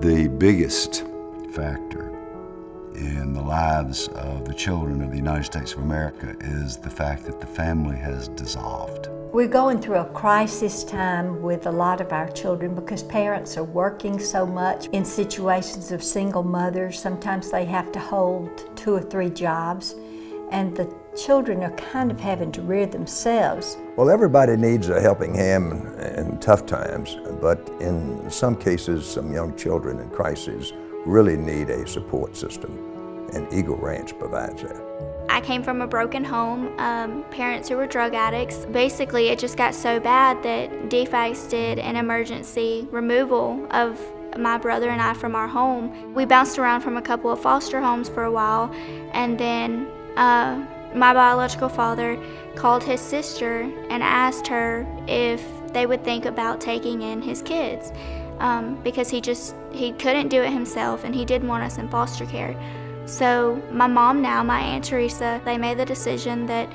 The biggest factor in the lives of the children of the United States of America is the fact that the family has dissolved. We're going through a crisis time with a lot of our children because parents are working so much in situations of single mothers. Sometimes they have to hold 2 or 3 jobs, and the children are kind of having to rear themselves. Well, everybody needs a helping hand in tough times, but in some cases, some young children in crisis really need a support system, and Eagle Ranch provides that. I came from a broken home, parents who were drug addicts. Basically, it just got so bad that DFACS did an emergency removal of my brother and I from our home. We bounced around from a couple of foster homes for a while, and then my biological father called his sister and asked her if they would think about taking in his kids, because he couldn't do it himself and he didn't want us in foster care. So my mom now, my Aunt Teresa, they made the decision that,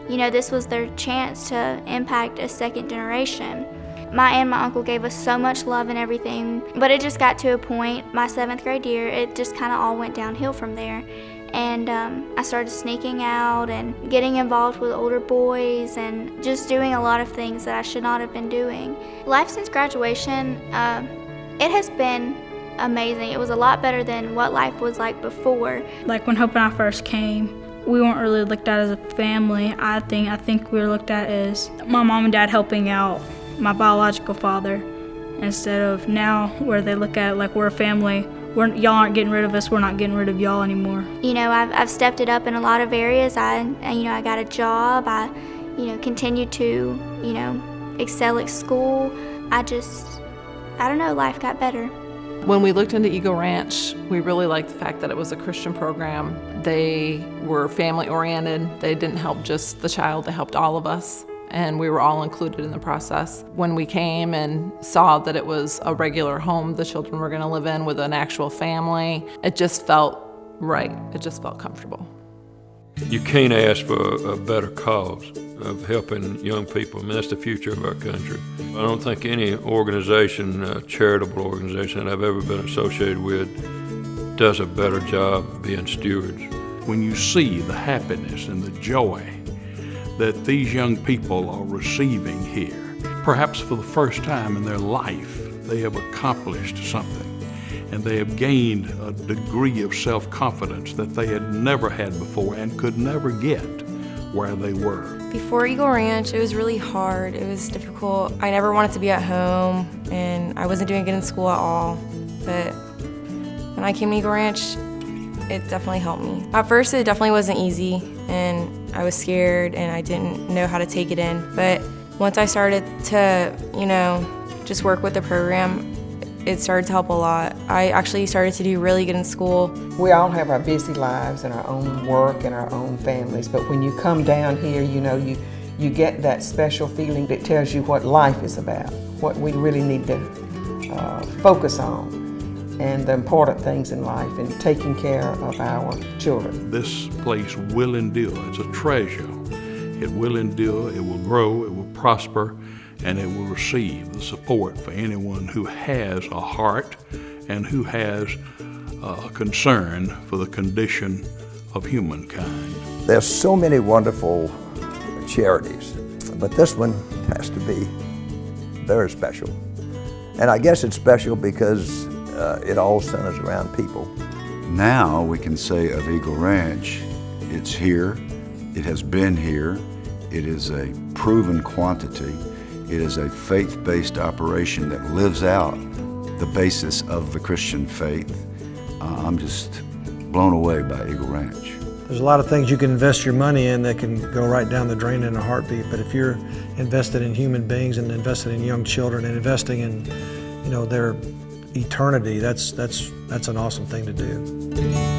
this was their chance to impact a second generation. My aunt and my uncle gave us so much love and everything, but it just got to a point, my 7th grade year, it just kind of all went downhill from there. And I started sneaking out and getting involved with older boys and just doing a lot of things that I should not have been doing. Life since graduation, it has been amazing. It was a lot better than what life was like before. Like when Hope and I first came, we weren't really looked at as a family. I think we were looked at as my mom and dad helping out my biological father, instead of now where they look at it like we're a family. Y'all aren't getting rid of us, we're not getting rid of y'all anymore. I've stepped it up in a lot of areas. I got a job. I continued to, excel at school. I don't know, life got better. When we looked into Eagle Ranch, we really liked the fact that it was a Christian program. They were family-oriented. They didn't help just the child, they helped all of us, and we were all included in the process. When we came and saw that it was a regular home the children were going to live in with an actual family, it just felt right. It just felt comfortable. You can't ask for a better cause of helping young people. I mean, that's the future of our country. I don't think any organization, charitable organization that I've ever been associated with, does a better job of being stewards. When you see the happiness and the joy that these young people are receiving here, perhaps for the first time in their life, they have accomplished something. And they have gained a degree of self-confidence that they had never had before and could never get where they were. Before Eagle Ranch, it was really hard. It was difficult. I never wanted to be at home, and I wasn't doing good in school at all. But when I came to Eagle Ranch, it definitely helped me. At first, it definitely wasn't easy, and I was scared, and I didn't know how to take it in. But once I started to, just work with the program, it started to help a lot. I actually started to do really good in school. We all have our busy lives and our own work and our own families, but when you come down here, you get that special feeling that tells you what life is about, what we really need to focus on, and the important things in life, and taking care of our children. This place will endure. It's a treasure. It will endure, it will grow, it will prosper, and it will receive the support for anyone who has a heart and who has a concern for the condition of humankind. There's so many wonderful charities, but this one has to be very special. And I guess it's special because it all centers around people. Now we can say of Eagle Ranch, it's here, it has been here, it is a proven quantity. It is a faith-based operation that lives out the basis of the Christian faith. I'm just blown away by Eagle Ranch. There's a lot of things you can invest your money in that can go right down the drain in a heartbeat, but if you're invested in human beings and invested in young children and investing in, their eternity, that's an awesome thing to do.